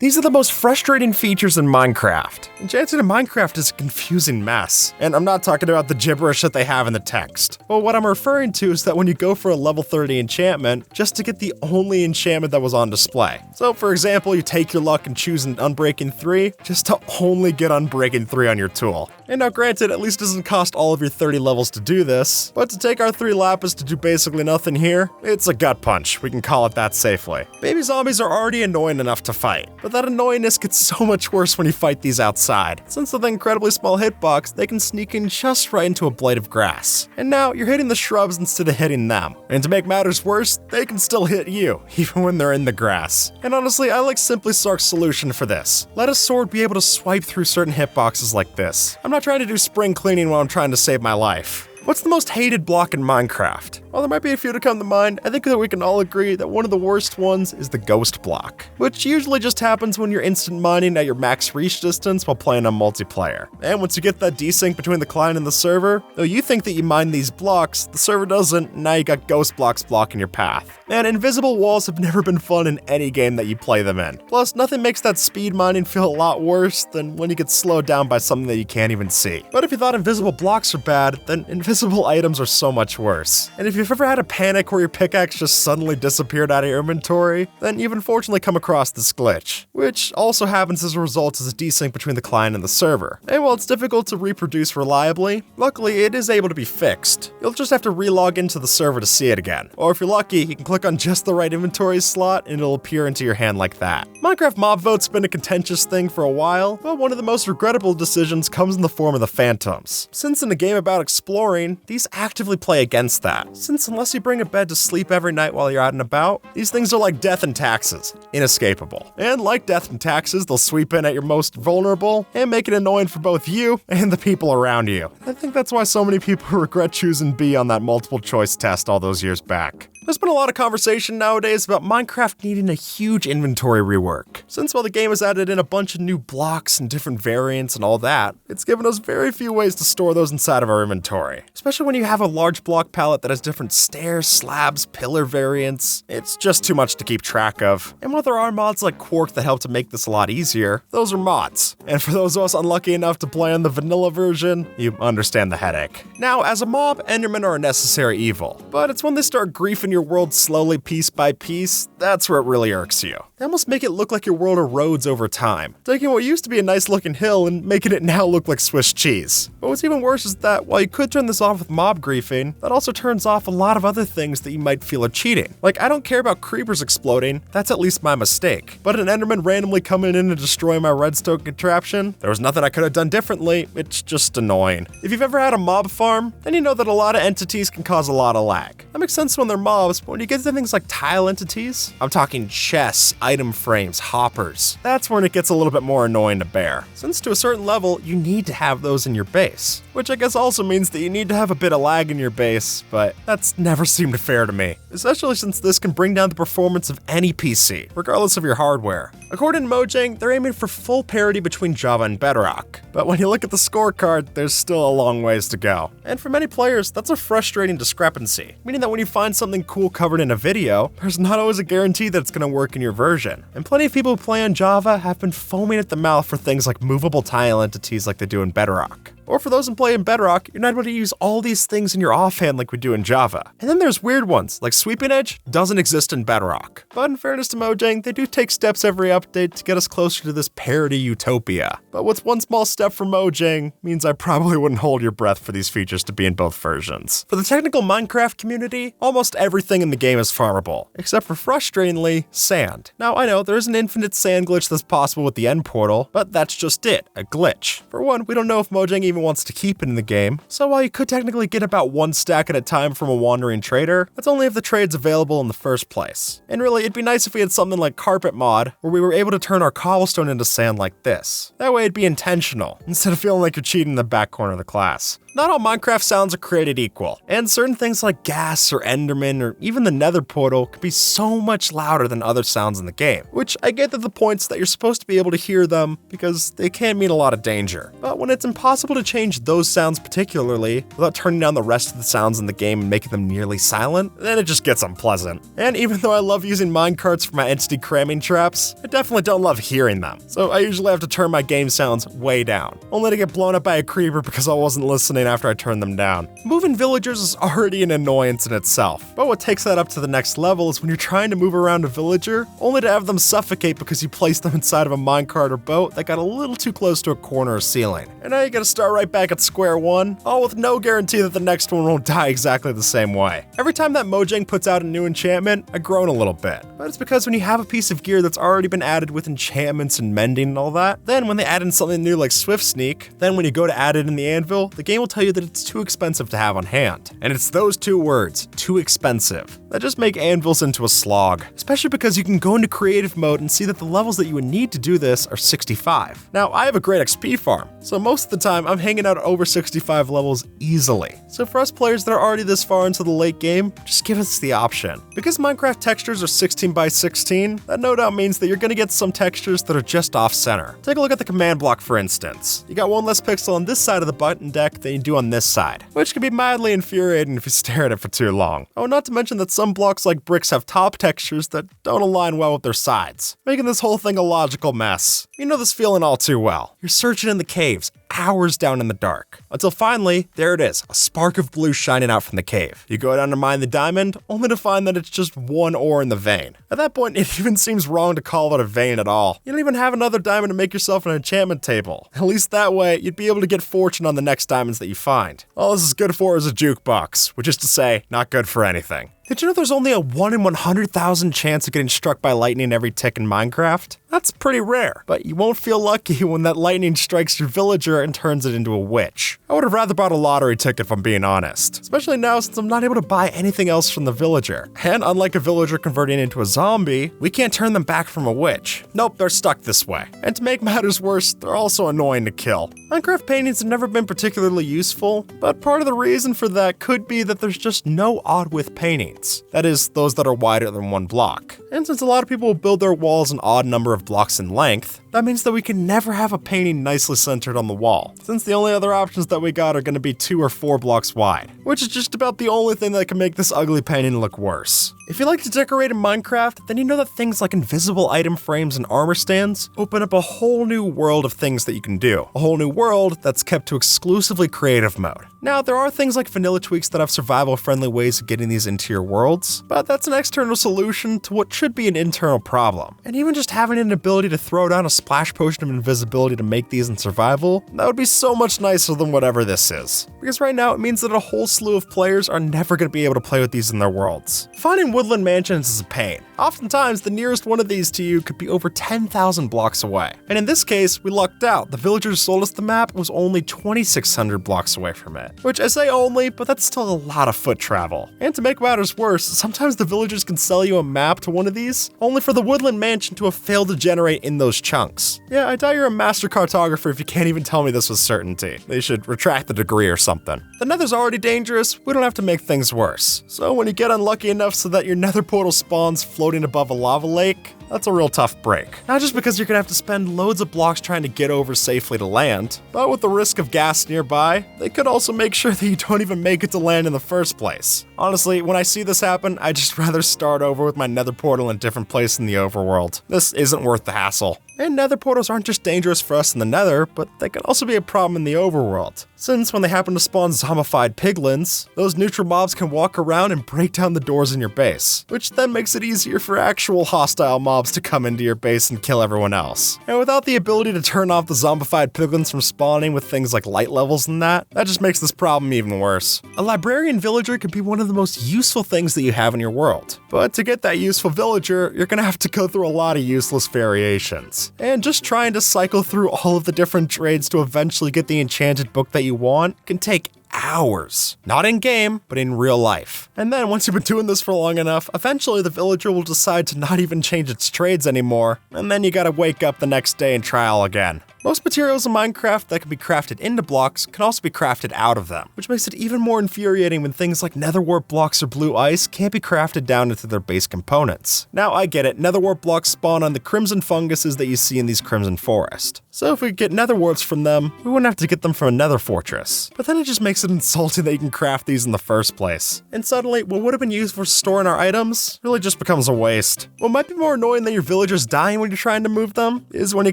These are the most frustrating features in Minecraft. Enchanting in Minecraft is a confusing mess. And I'm not talking about the gibberish that they have in the text. But what I'm referring to is that when you go for a level 30 enchantment, just to get the only enchantment that was on display. So for example, you take your luck and choose an Unbreaking 3, just to only get Unbreaking 3 on your tool. And now granted, at least it doesn't cost all of your 30 levels to do this, but to take our 3 lapis to do basically nothing here, it's a gut punch, we can call it that safely. Baby zombies are already annoying enough to fight, but that annoyingness gets so much worse when you fight these outside. Since with an incredibly small hitbox, they can sneak in just right into a blade of grass. And now you're hitting the shrubs instead of hitting them. And to make matters worse, they can still hit you, even when they're in the grass. And honestly, I like Simply Sark's solution for this. Let a sword be able to swipe through certain hitboxes like this. I'm not trying to do spring cleaning while I'm trying to save my life. What's the most hated block in Minecraft? While there might be a few to come to mind, I think that we can all agree that one of the worst ones is the ghost block, which usually just happens when you're instant mining at your max reach distance while playing on multiplayer. And once you get that desync between the client and the server, though you think that you mine these blocks, the server doesn't, and now you got ghost blocks blocking your path. And invisible walls have never been fun in any game that you play them in. Plus, nothing makes that speed mining feel a lot worse than when you get slowed down by something that you can't even see. But if you thought invisible blocks are bad, then invisible items are so much worse. And if you've ever had a panic where your pickaxe just suddenly disappeared out of your inventory, then you've unfortunately come across this glitch, which also happens as a result of a desync between the client and the server. And while it's difficult to reproduce reliably, luckily it is able to be fixed. You'll just have to relog into the server to see it again. Or if you're lucky, you can click on just the right inventory slot and it'll appear into your hand like that. Minecraft mob vote's been a contentious thing for a while, but one of the most regrettable decisions comes in the form of the phantoms. Since in a game about exploring, these actively play against that, since unless you bring a bed to sleep every night while you're out and about, these things are like death and taxes, inescapable. And like death and taxes, they'll sweep in at your most vulnerable and make it annoying for both you and the people around you. I think that's why so many people regret choosing B on that multiple choice test all those years back. There's been a lot of conversation nowadays about Minecraft needing a huge inventory rework. Since while the game has added in a bunch of new blocks and different variants and all that, it's given us very few ways to store those inside of our inventory. Especially when you have a large block palette that has different stairs, slabs, pillar variants. It's just too much to keep track of. And while there are mods like Quark that help to make this a lot easier, those are mods. And for those of us unlucky enough to play on the vanilla version, you understand the headache. Now, as a mob, Endermen are a necessary evil, but it's when they start griefing your world slowly piece by piece, that's where it really irks you. They almost make it look like your world erodes over time, taking what used to be a nice looking hill and making it now look like Swiss cheese. But what's even worse is that while you could turn this off with mob griefing, that also turns off a lot of other things that you might feel are cheating. Like, I don't care about creepers exploding, that's at least my mistake. But an Enderman randomly coming in and destroying my redstone contraption, there was nothing I could have done differently, it's just annoying. If you've ever had a mob farm, then you know that a lot of entities can cause a lot of lag. That makes sense when they're mobs, but when you get to things like tile entities, I'm talking chests, item frames, hoppers, that's when it gets a little bit more annoying to bear. Since to a certain level, you need to have those in your base, which I guess also means that you need to have a bit of lag in your base, but that's never seemed fair to me, especially since this can bring down the performance of any PC, regardless of your hardware. According to Mojang, they're aiming for full parity between Java and Bedrock, but when you look at the scorecard, there's still a long ways to go. And for many players, that's a frustrating discrepancy, meaning that when you find something cool covered in a video, there's not always a guarantee that it's going to work in your version. And plenty of people who play on Java have been foaming at the mouth for things like movable tile entities like they do in Bedrock. Or for those who play in Bedrock, you're not able to use all these things in your offhand like we do in Java. And then there's weird ones, like Sweeping Edge doesn't exist in Bedrock. But in fairness to Mojang, they do take steps every update to get us closer to this parity utopia. But what's one small step for Mojang means I probably wouldn't hold your breath for these features to be in both versions. For the technical Minecraft community, almost everything in the game is farmable, except for frustratingly, sand. Now I know there's an infinite sand glitch that's possible with the end portal, but that's just it, a glitch. For one, we don't know if Mojang even wants to keep it in the game, so while you could technically get about 1 stack at a time from a wandering trader, that's only if the trade's available in the first place. And really, it'd be nice if we had something like Carpet Mod, where we were able to turn our cobblestone into sand like this. That way it'd be intentional, instead of feeling like you're cheating in the back corner of the class. not all Minecraft sounds are created equal, and certain things like gas or Enderman or even the Nether portal can be so much louder than other sounds in the game, which I get that the point's that you're supposed to be able to hear them because they can mean a lot of danger. But when it's impossible to change those sounds particularly without turning down the rest of the sounds in the game and making them nearly silent, then it just gets unpleasant. And even though I love using minecarts for my entity cramming traps, I definitely don't love hearing them, so I usually have to turn my game sounds way down, only to get blown up by a creeper because I wasn't listening after I turned them down. Moving villagers is already an annoyance in itself, but what takes that up to the next level is when you're trying to move around a villager, only to have them suffocate because you placed them inside of a minecart or boat that got a little too close to a corner or ceiling. And now you gotta start right back at square one, all with no guarantee that the next one won't die exactly the same way. Every time that Mojang puts out a new enchantment, I groan a little bit, but it's because when you have a piece of gear that's already been added with enchantments and mending and all that, then when they add in something new like Swift Sneak, then when you go to add it in the anvil, the game will tell you that it's too expensive to have on hand. And it's those two words, too expensive, that just make anvils into a slog, especially because you can go into creative mode and see that the levels that you would need to do this are 65. Now, I have a great XP farm, so most of the time I'm hanging out at over 65 levels easily. So for us players that are already this far into the late game, just give us the option. Because Minecraft textures are 16 by 16, that no doubt means that you're gonna get some textures that are just off center. Take a look at the command block for instance. You got one less pixel on this side of the button deck than you do on this side, which can be mildly infuriating if you stare at it for too long. Oh, not to mention that some blocks like bricks have top textures that don't align well with their sides, making this whole thing a logical mess. You know this feeling all too well. You're searching in the caves, hours down in the dark, until finally, there it is, a spark of blue shining out from the cave. You go down to mine the diamond, only to find that it's just one ore in the vein. At that point, it even seems wrong to call it a vein at all. You don't even have another diamond to make yourself an enchantment table. At least that way, you'd be able to get fortune on the next diamonds that you find. All this is good for is a jukebox, which is to say, not good for anything. Did you know there's only a 1 in 100,000 chance of getting struck by lightning every tick in Minecraft? That's pretty rare, but you won't feel lucky when that lightning strikes your villager and turns it into a witch. I would have rather bought a lottery ticket if I'm being honest, especially now since I'm not able to buy anything else from the villager. And unlike a villager converting into a zombie, we can't turn them back from a witch. Nope, they're stuck this way. And to make matters worse, they're also annoying to kill. Minecraft paintings have never been particularly useful, but part of the reason for that could be that there's just no odd width paintings. That is, those that are wider than one block. And since a lot of people will build their walls an odd number of blocks in length, that means that we can never have a painting nicely centered on the wall, since the only other options that we got are going to be 2 or 4 blocks wide, which is just about the only thing that can make this ugly painting look worse. If you like to decorate in Minecraft, then you know that things like invisible item frames and armor stands open up a whole new world of things that you can do. A whole new world that's kept to exclusively creative mode. Now, there are things like vanilla tweaks that have survival-friendly ways of getting these into your worlds, but that's an external solution to what should be an internal problem. And even just having an ability to throw down a splash potion of invisibility to make these in survival, that would be so much nicer than whatever this is. Because right now, it means that a whole slew of players are never going to be able to play with these in their worlds. Finding woodland mansions is a pain. Oftentimes, the nearest one of these to you could be over 10,000 blocks away. And in this case, we lucked out. The villagers who sold us the map was only 2,600 blocks away from it. Which I say only, but that's still a lot of foot travel. And to make matters worse, sometimes the villagers can sell you a map to one of these, only for the woodland mansion to have failed to generate in those chunks. Yeah, I doubt you're a master cartographer if you can't even tell me this with certainty. They should retract the degree or something. The nether's already dangerous, we don't have to make things worse. So when you get unlucky enough so that your nether portal spawns floating above a lava lake, that's a real tough break. Not just because you're gonna have to spend loads of blocks trying to get over safely to land, but with the risk of gas nearby, they could also make sure that you don't even make it to land in the first place. Honestly, when I see this happen, I'd just rather start over with my nether portal in a different place in the overworld. This isn't worth the hassle. And nether portals aren't just dangerous for us in the nether, but they can also be a problem in the overworld. Since when they happen to spawn zombified piglins, those neutral mobs can walk around and break down the doors in your base, which then makes it easier for actual hostile mobs to come into your base and kill everyone else. And without the ability to turn off the zombified piglins from spawning with things like light levels and that just makes this problem even worse. A librarian villager can be one of the most useful things that you have in your world. But to get that useful villager, you're gonna have to go through a lot of useless variations. And just trying to cycle through all of the different trades to eventually get the enchanted book that you want can take hours. Not in game, but in real life. And then once you've been doing this for long enough, eventually the villager will decide to not even change its trades anymore, and then you gotta wake up the next day and try all again. Most materials in Minecraft that can be crafted into blocks can also be crafted out of them, which makes it even more infuriating when things like nether wart blocks or blue ice can't be crafted down into their base components. Now I get it, nether wart blocks spawn on the crimson funguses that you see in these crimson forest. So if we could get nether warts from them, we wouldn't have to get them from a nether fortress. But then it just makes it insulting that you can craft these in the first place. And suddenly, what would have been used for storing our items really just becomes a waste. What might be more annoying than your villagers dying when you're trying to move them is when you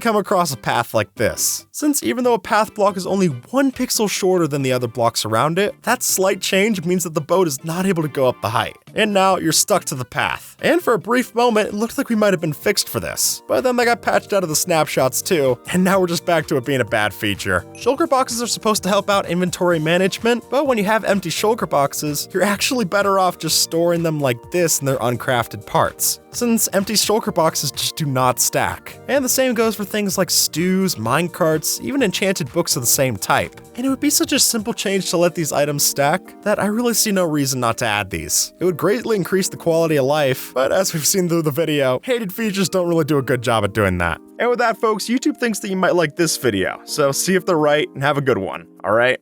come across a path like this. Since even though a path block is only 1 pixel shorter than the other blocks around it, that slight change means that the boat is not able to go up the height. And now you're stuck to the path. And for a brief moment, it looked like we might have been fixed for this. But then they got patched out of the snapshots too, and now we're just back to it being a bad feature. Shulker boxes are supposed to help out inventory management, but when you have empty shulker boxes, you're actually better off just storing them like this in their uncrafted parts, since empty shulker boxes just do not stack. And the same goes for things like stews, minecarts, even enchanted books of the same type. And it would be such a simple change to let these items stack that I really see no reason not to add these. It would greatly increase the quality of life, but as we've seen through the video, hated features don't really do a good job at doing that. And with that, folks, YouTube thinks that you might like this video, so see if they're right and have a good one, alright?